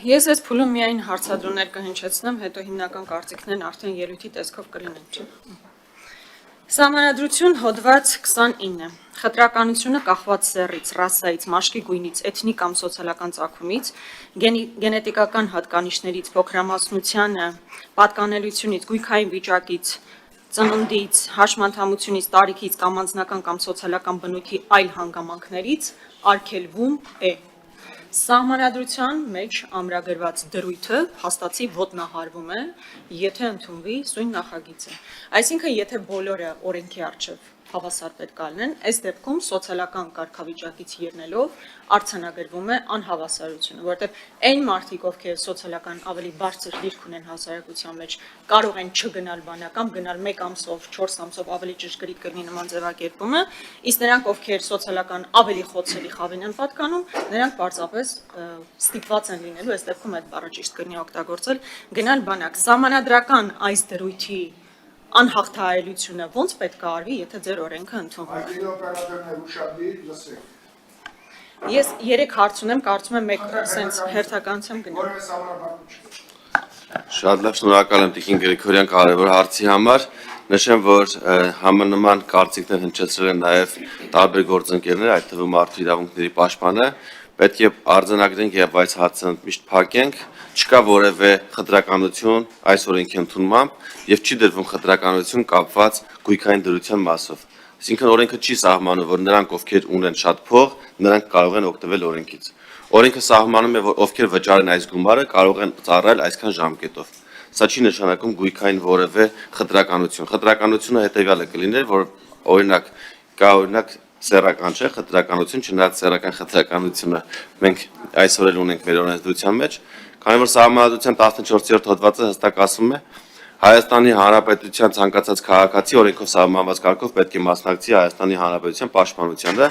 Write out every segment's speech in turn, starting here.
Ես այս փուլում միայն հարցադրումներ կհնչեցնեմ, հետո հիմնական կարծիքներն արդեն ելույթի տեսքով կլինեն, չէ՞։ Սահմանադրություն հոդված 29. Խտրականությունը կախված սեռից, ռասայից, մաշկի գույնից, էթնիկ կամ սոցիալական ծագումից, գենետիկական հատկանիշներից, փոքրամասնությանը, պատկանելությունից, գույքային վիճակից, ծնունդից, հաշմանդամությունից, տարիքից կամ անձնական կամ սոցիալական բնույթի այլ հանգամանքներից արգելվում է։ Սահմանադրության մեջ ամրագրված դրույթը փաստացի ոտնահարվում է, եթե ընդունվի սույն նախագիծը։ Այսինքն, եթե բոլորը օրենքի առջև հավասար պետք է լինեն, այս դեպքում սոցիալական կարգավիճակից ելնելով արձանագրվում է անհավասարությունը, որտեղ այն մարդիկ, ովքեր սոցիալական ավելի բարձր դիրք ունեն հասարակության մեջ, կարող են չգնալ բանական, գնալ 1 ամսով, 4 ամսով ավելի ճշգրիտ կլինի նման ձևակերպումը, իսկ նրանք, ովքեր սոցիալական ավելի խոցելի խավին են պատկանում, նրանք պարզապես ստիպված են լինելու, այս դեպքում այդ բառը ճիշտ կլինի օգտագործել, գնալ բանակ։ Սահմանադրական այս դրույթի անհաղթահարելությունը ոնց պետք է արվի, եթե ձեր օրենքը ընդունվի։ Ես 3 հարց ունեմ, կարծում եմ մեկ սենց հերթականությամբ գնամ։ Շատ լավ, շնորհակալ եմ Տիկին Գրիգորյան կարևոր հարցի համար։ Նշեմ, որ համանման կարծիքներ հնչեցրել են նաև տարբեր գործընկերներ, այդ թվում Մարդու իրավունքների պաշտպանը, պետք է արձանագրենք եւ այս հարցը միշտ փակենք, չկա որևէ խտրականություն այս օրենքի ընդունմամբ եւ չի դրվում խտրականություն կապված գույքային դրության մասով։ Այսինքն օրենքը չի սահմանում, որ նրանք, ովքեր ունեն շատ փող, նրանք կարող են օգտվել օրենքից։ Օրենքը սահմանում է, որ ովքեր վճարեն այս գումարը, կարող են ծառայել այսքան ժամկետով։ Սա չի նշանակում գույքային որևէ խտրականություն։ Խտրականությունը հետեւյալը կլիներ, որ օրինակ կա սեռական չէ, խտրականություն, չնայած սեռական խտրականությունը մենք այսօր էլ ունենք մեր օրենսդրության մեջ, քանի որ Սահմանադրության 14-րդ հոդվածը հստակ ասում է, Հայաստանի Հանրապետության ցանկացած քաղաքացի օրենքով սահմանված կարգով պետք է մասնակցի Հայաստանի Հանրապետության պաշտպանությանը։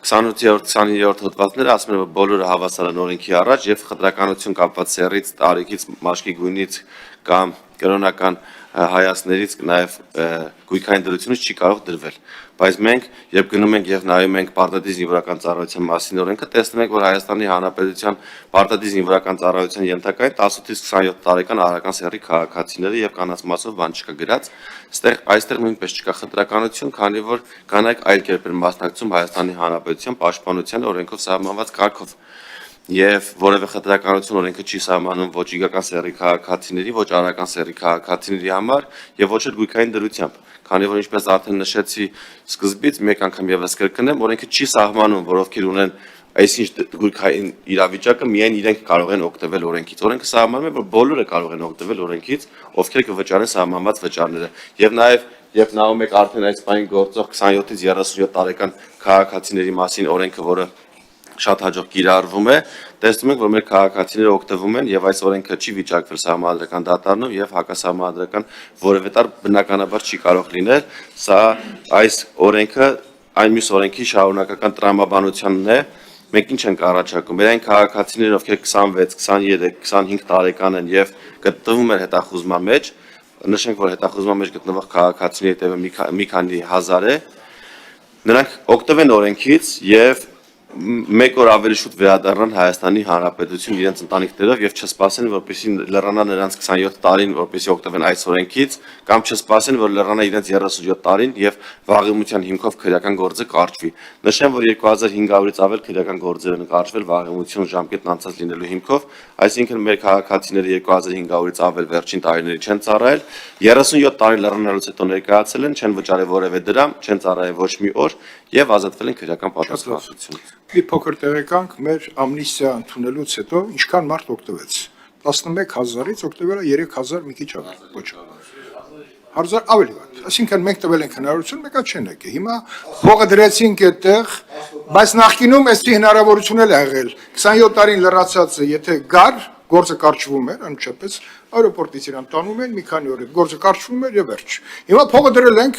28-29-րդ հոդվածները ասում են, որ բոլորը հավասար են օրենքի առաջ եւ խտրականություն կապված սեռից, տարիքից, մաշկի գույնից կամ կրոնական հայացքներից նաև գույքային դրությունից չի կարող դրվել։ Բայց մենք, երբ գնում ենք եւ նայում ենք պարտադիր զինվորական ծառայության մասին օրենքը, տեսնում ենք, որ Հայաստանի Հանրապետության պարտադիր զինվորական ծառայության ենթակային 18-ից 27 տարեկան արարական սեռի քաղաքացիները եւ կանանց մասով բան չկա գրած, այստեղ նույնպես չկա խտրականություն, քանի որ կանայք այլ կերպ են մասնակցում Հայաստանի Հանրապետության պաշտպանության օրենքով սահմանված կարգով։ Եվ որևէ խտրականություն օրենքը չի սահմանում ոչ իգական սեռի քաղաքացիների, ոչ արարական սեռի քաղաքացիների համար եւ ոչ էլ գույքային դրությամբ, քանի որ ինչպես արդեն նշեցի սկզբից, մեկ անգամ եւս կրկնեմ, օրենքը չի սահմանում, որ ովքեր ունեն այսինչ գույքային իրավիճակը միայն իրենք կարող են օգտվել օրենքից։ Օրենքը սահմանում է, որ բոլորը կարող են օգտվել օրենքից, ովքեր կվճարեն սահմանված վճարները։ Եվ նաեւ երբ նայում եք արդեն այս բանի գործող 27-ից 37 տարեկան քաղաքացիների մասին օրենքը, որը շատ հաջող կիրառվում է, տեսնում ենք, որ մեր քաղաքացիները օգտվում են եւ այս օրենքը չի վիճակվել սահմանադրական դատարանում եւ հակասահմանադրական որևէ տար բնականաբար չի կարող լինել։ Սա այս օրենքը այն մյուս օրենքի շարունակական տրամաբանությունն է։ Մենք ինչ ենք առաջարկում։ Մեր այն քաղաքացիները, ովքեր 26, 23, 25 տարեկան են եւ գտնվում են հետախուզման մեջ, նշենք, որ հետախուզման մեջ գտնվող քաղաքացիների թիվը մի քանի հազար է, նրանք օգտվեն օրենքից եւ մեկ օր ավելի շուտ վերադառնան Հայաստանի Հանրապետություն իրենց ընտանիքներով եւ չսպասեն, որպեսզի լեռանա նրանց 27 տարին, որպեսզի օգտվեն այս օրենքից, կամ չսպասեն, որ լեռանա իրենց 37 տարին եւ վաղեմության հիմքով քրեական գործը կարճվի։ Նշեմ, որ 2500-ից ավել քրեական գործեր են կարճվել վաղեմություն ժամկետն անցած լինելու հիմքով, այսինքն մեր քաղաքացիները 2500-ից ավել վերջին տարիների չեն ծառայել, 37 տարի լեռնալուց հետո ներկայացել են, չեն վճարել որևէ դրամ, չեն ծառայել ոչ մի օր եւ ազատվել են քրեական պատասխանատվությունից։ Մի փոքր տեղեկանք, մեր ամնիստիա ընդունելուց հետո ինչքան մարդ օգտվեց։ 11000-ից օգտվել է 3000 մի քիչ ավելի, ոչ 1000 ավելի վատ։ Այսինքն մենք տվել ենք հնարավորություն, մեկը չեն եկել։ Հիմա փողը դրեցինք այդտեղ, բայց նախկինում էսի հնարավորություն էլ ա եղել։ 27 տարին լրացածը, եթե գար, գործը կարճվում էր, անմիջապես аэроպորտից իրան տանում են, մի քանի օր գործը կարճվում էր եւ վերջ։ Հիմա փողը դրել ենք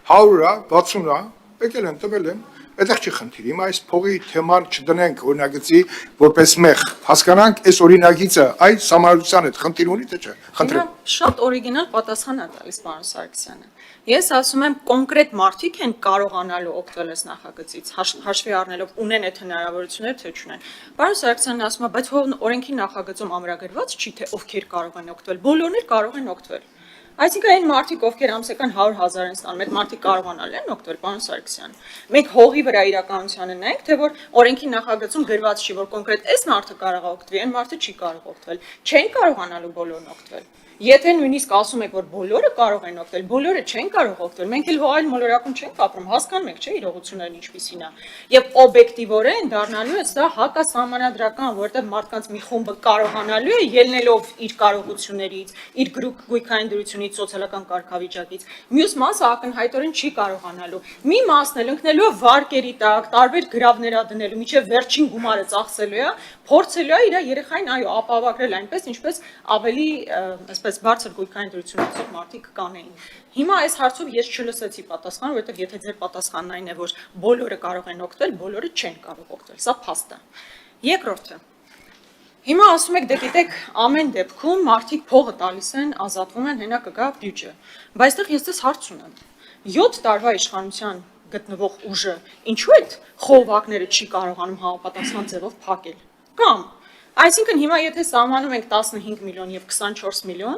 100-ա, 60-ա, եկել են տվել են Այդտեղ չի խնդիր։ Հիմա այս փողի թեման չդնենք օրինագծի որպես մեղ։ Հասկանանք այս օրինագիծը այ համալրության հետ խնդիր ունի թե չէ։ Խնդրեմ։ Շատ օրիգինալ պատասխան է տալիս պարոն Սարգսյանը։ Ես ասում եմ կոնկրետ մարդիկ են կարողանալու օգտվել այս նախագծից, հաշվի առնելով ունեն այդ հնարավորությունները թե չունեն։ Պարոն Սարգսյանն ասում է, բայց օրենքի նախագծում ամրագրված չի թե ովքեր կարող են օգտվել։ Բոլորն էլ կարող են օգտվել։ Այսինքն այն մարդիկ, ովքեր ամսական 100,000 են ստանում, այդ մարդիկ կարողանալ են օգտվել, պարոն Սարգսյան։ Մենք հողի վրա իրականությանը նայենք, թե որ օրենքի նախագծում գրված չի, որ կոնկրետ այս մարդը կարող է օգտվել, այն մարդը չի կարող օգտվել։ Չեն կարողանալու բոլորն օգտվել։ Եթե նույնիսկ ասում եք, որ բոլորը կարող են օգտվել, բոլորը չեն կարող օգտվել, մենք էլ հողային մոլորակում չենք ապրում, հասկանում եք, չէ՞, իրողություններն ինչպիսին է։ Եվ օբյեկտիվորեն դառնալու է սա հակասահմանադրական, որովհետև մարդկանց մի խումբը կարողանալու է ելնելով իր կարողություններից, իր գույքային դրությունից, սոցիալական կարգավիճակից, մյուս մասը ակնհայտորեն չի կարողանալու։ Մի մասն էլ ընկնելու է վարկերի տակ, տարբեր գրավներ դնելու, մինչև վերջին գումարը ծախսելու է, փորձելու է իր երեխային այո ապահովագրել այնպես, ինչպես ավելի այսպես բարձր գույքային դրություն ունեցող մարդիկ կանեին։ Հիմա այս հարցով ես չլսեցի պատասխան, որովհետև եթե ձեր պատասխանն այն է, որ բոլորը կարող են օգտվել, բոլորը չեն կարող օգտվել, սա փաստ է։ Երկրորդը։ Հիմա ասում եք, դե գիտեք, ամեն դեպքում մարդիկ փողը տալիս են, ազատվում են, հենա կգա բյուջե։ Բայց այստեղ ես դες հարց ունեմ։ 7 տարվա իշխանության գտնվող ուժը ինչու այդ խողովակները չի կարողանում համապատասխան ձևով փակել։ Կամ Այսինքն հիմա եթե սահմանում ենք 15 միլիոն եւ 24 միլիոն,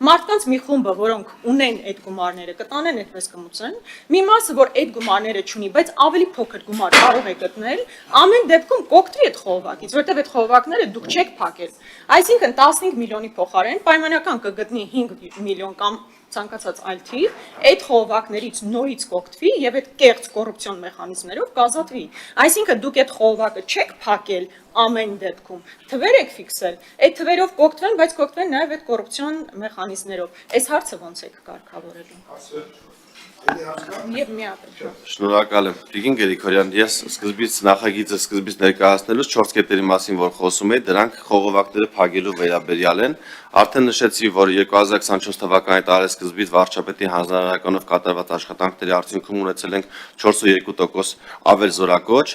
մարդկանց մի խումբը, որոնք ունեն այդ գումարները, կտանեն այդպես կմուծեն, մի մասը, որ այդ գումարները չունի, բայց ավելի փոքր գումար կարող է գտնել, ամեն դեպքում կօգտվի այդ խողովակից, որտեղ այդ խողովակները դուք չեք փակել։ Այսինքն 15 միլիոնի փոխարեն պայմանական կգտնի 5 միլիոն կամ ցանկացած այլ թիվ, այդ խողովակներից նորից կօգտվի եւ այդ կեղծ կոռուպցիոն մեխանիզմներով կազատվի։ Այսինքն դուք այդ խողովակը չեք փակել ամեն դեպքում, թվեր եք ֆիքսել, այդ թվերով կօգտվեն, բայց կօգտվեն նաեւ այդ կոռուպցիոն մեխանիզմներով։ Այս հարցը ոնց եք կարգավորելու։ Եվ մի հատ։ Շնորհակալ եմ։ Տիկին Գերիգորյան, ես սկզբից նախագիծը սկզբից ներկայացնելուց 4 կետերի մասին, որ խոսում եի, դրանք խողովակները փակելու վերաբերյալ են։ Արդեն նշեցի, որ 2024 թվականի տարեսկզբից վարչապետի հանձնարարականով կատարված աշխատանքների արդյունքում ունեցել ենք 4.2% ավել զորակոչ։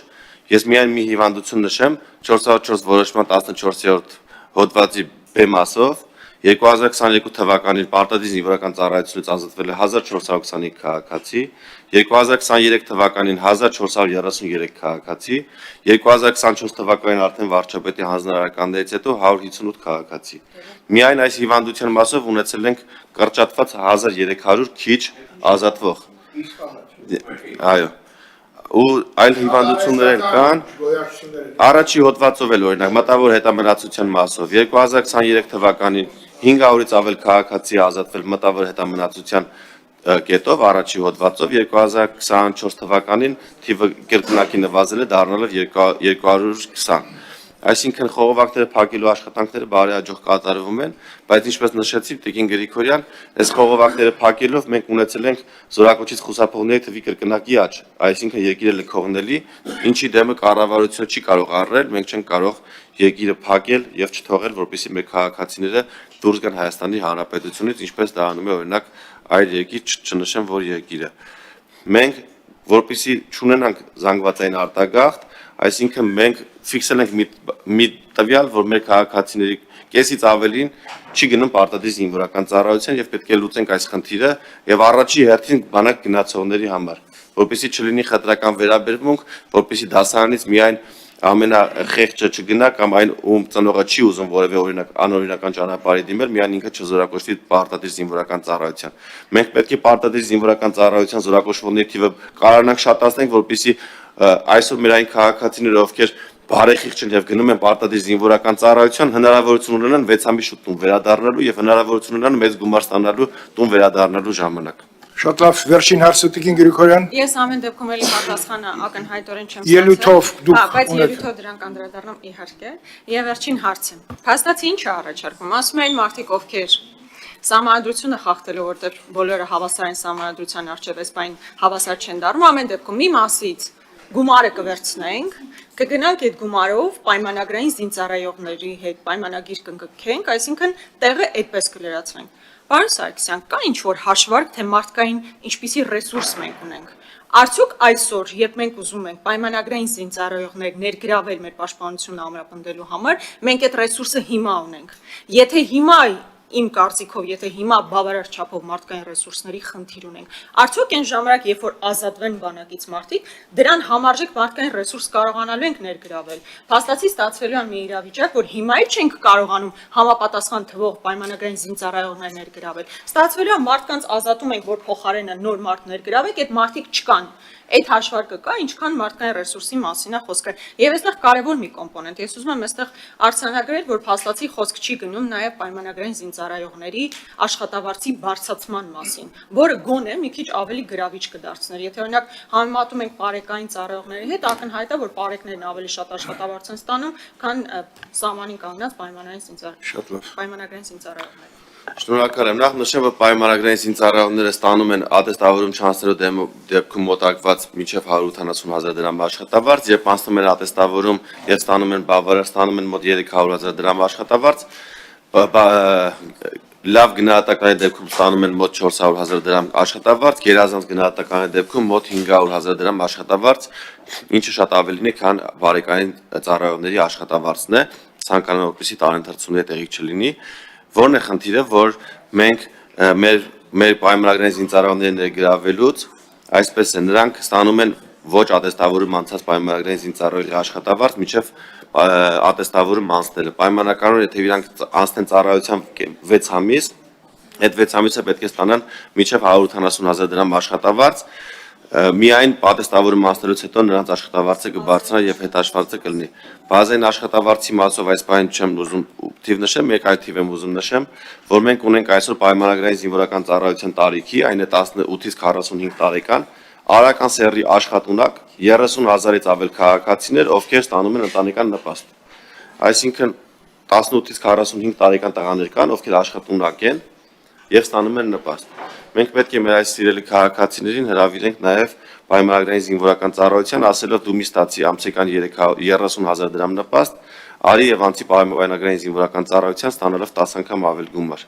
Ես միայն մի հիվանդություն նշեմ, 404 որոշման 14-րդ հոդվածի B մասով 2022 թվականին պարտադիր զինվորական ծառայությունից ազատվել է 1425 քաղաքացի, 2023 թվականին 1433 քաղաքացի, 2024 թվականին արդեն վարչապետի հանձնարարականներից հետո 158 քաղաքացի։ Միայն այս հիվանդության մասով ունեցել ենք կրճատված 1300 քիչ ազատվող։ Այո։ Ու այլ հիվանդություններ կան առաջի հոդվածով էլ օրինակ մտավոր հետամնացության մասով 2023 թվականին 500-ից ավել քաղաքացի ազատվել մտավոր հետամնացության կետով առաջի հոդվածով 2024 թվականին թիվը կրկնակի նվազել է դառնալով 220 Այսինքն խողովակները փակելու աշխատանքները բարեհաջող կատարվում են, բայց ինչպես նշեցի Տիկին Գրիգորյան, այս խողովակները փակելով մենք ունեցել ենք զորակոչից խուսափողների թվի կրկնակի աճ, այսինքն երկիրը լքողնելի, ինչի դեմը կառավարությունը չի կարող առնել, մենք չենք կարող երկիրը փակել եւ չթողել, որպեսզի մեր քաղաքացիները դուրս գան Հայաստանի Հանրապետությունից, ինչպես դա անում է օրինակ այլ երկիր, չնշեմ որ երկիրը։ Մենք որպեսզի չունենանք զանգվածային արտագաղթ, այսինքն մենք ֆիքսել ենք մի տվյալ, որ մեր քաղաքացիների կեսից ավելին չի գնում պարտադիր զինվորական ծառայության եւ պետք է լուծենք այս խնդիրը եւ առաջի հերթին բանակ գնացողների համար, որպեսզի չլինի խտրական վերաբերմունք, որպեսզի դասարանից միայն ամենախեղճը չգնա կամ այն ում ծնողը չի ուզում որևէ օրինակ անօրինական ճանապարհի դիմել, միայն ինքը չզորակոչվի պարտադիր զինվորական ծառայության։ Մենք պետք է պարտադիր զինվորական ծառայության զորակոչվողների թիվը կարողանանք շատացնենք, որպեսզի այսօր մեր այն քաղաքացիները, ովքեր բարեխիղճ են եւ գնում են պարտադիր զինվորական ծառայության, հնարավորություն ունենան 6 ամիս շուտ տուն վերադառնալու եւ հնարավորություն ունենան մեծ գումար ստանալու տուն վերադառնալու ժամանակ։ Շատ լավ, վերջին հարցը Տիկին Գրիգորյան։ Ես ամեն դեպքում էլի պատասխանը ակնհայտորեն չեմ Ելույթով դուք բայց ելույթով դրանք անդրադառնում իհարկե։ Եվ վերջին հարցը։ Փաստացի ինչ է առաջարկում։ Ասում են մարդիկ, ովքեր Սահմանադրությունը խախտելով, որտեղ բոլորը հավասար են սահմանադրության առջև, այս բան հավասար չեն դառնում, ամեն դեպքում մի մասից գումարը կվերցնենք, կգնանք այդ գումարով պայմանագրային զինծառայողների հետ պայմանագիր կնքենք, այսինքն տեղը այդպես կլրացվենք։ Պարոն Սարգսյան, կա ինչ-որ հաշվարկ, թե մարդկային ինչպիսի ռեսուրս մենք ունենք։ Արդյոք այսօր, երբ մենք ուզում ենք պայմանագրային զինծառայողներ ներգրավել մեր պաշտպանությունը ամրապնդելու համար, մենք այդ ռեսուրսը հիմա ունենք։ Եթե հիմա իմ կարծիքով, եթե հիմա բավարար չափով մարդկային ռեսուրսների խնդիր ունենք, արդյոք այն ժամանակ, երբ որ ազատվեն բանակից մարդիկ, դրան համարժեք մարդկային ռեսուրս կարողանալու ենք ներգրավել։ Փաստացի ստացվելու է մի իրավիճակ, որ հիմա էլ չենք կարողանում համապատասխան թվով պայմանագրային զինծառայողներ ներգրավել։ Ստացվելու է մարդկանց ազատում ենք, որ փոխարենը նոր մարդ ներգրավեք, այդ մարդիկ չկան։ Այդ հաշվարկը կա, ինչքան մարդկային ռեսուրսի մասին է խոսքը։ Եվ այստեղ կարևոր մի կոմպոնենտ։ Ես ուզում եմ այստեղ արձանագրել, որ փաստացի խոսք չի գնում նաև պայմանագրային զինծառայողների աշխատավարձի բարձրացման մասին, որը գոնե մի քիչ ավելի գրավիչ կդարձներ։ Եթե օրինակ համեմատում ենք պարեկային ծառայողների հետ, ակնհայտ է, որ պարեկներն ավելի շատ աշխատավարձ են ստանում, քան սահմանին կանգնած պայմանագրային զինծառայողները։ Շնորհակալ եմ։ Նախ նշեմ, որ պայմանագրային զինծառայողները ստանում են ատեստավորում չանցնելու դեպքում մոտակված մինչև 180,000 դրամ աշխատավարձ, երբ անցնում են ատեստավորում եւ ստանում են բավարար, ստանում են մոտ 300,000 դրամ աշխատավարձ, լավ գնահատականի դեպքում ստանում են մոտ 400,000 դրամ աշխատավարձ, գերազանց գնահատականի դեպքում մոտ 500,000 դրամ աշխատավարձ, ինչը շատ ավելին է, քան բարեկային ծառայողների աշխատավարձն է, ցանկանում եմ որպեսզի տարընթերցումների տեղիք չլինի։ Որն է խնդիրը, որ մենք մեր պայմանագրային զինծառայողների ներգրավելուց, այսպես է, նրանք ստանում են ոչ ատեստավորում անցած պայմանագրային զինծառայողի աշխատավարձ, մինչև ատեստավորում անցնելը։ Պայմանականորեն, եթե իրանք անցնեն ծառայության 6 ամիս, այդ 6 ամիսը պետք է ստանան մինչև 180,000 դրամ աշխատավարձ, միայն ատեստավորում անցնելուց հետո նրանց աշխատավարձը կբարձրանա եւ հետաշխատվածը կլինի։ Բազային աշխատավարձի մասով այս բանը չեմ ուզում թիվ նշեմ, մեկ այլ թիվ եմ ուզում նշեմ, որ մենք ունենք այսօր պայմանագրային զինվորական ծառայության տարիքի, այն է 18-ից 45 տարեկան, արական սեռի աշխատունակ 30,000-ից ավել քաղաքացիներ, ովքեր ստանում են ընտանեկան նպաստ։ Այսինքն 18-ից 45 տարեկան տղաներ կան, ովքեր աշխատունակ են եւ ստանում են նպաստ։ Մենք պետք է մեր այս սիրելի քաղաքացիներին հրավիրենք նաեւ պայմանագրային զինվորական ծառայության, ասելով դու մի ստացի ամսական 30,000 դրամ նպաստ, արի եւ անցի պայմանագրային զինվորական ծառայության, ստանալով 10 անգամ ավել գումար։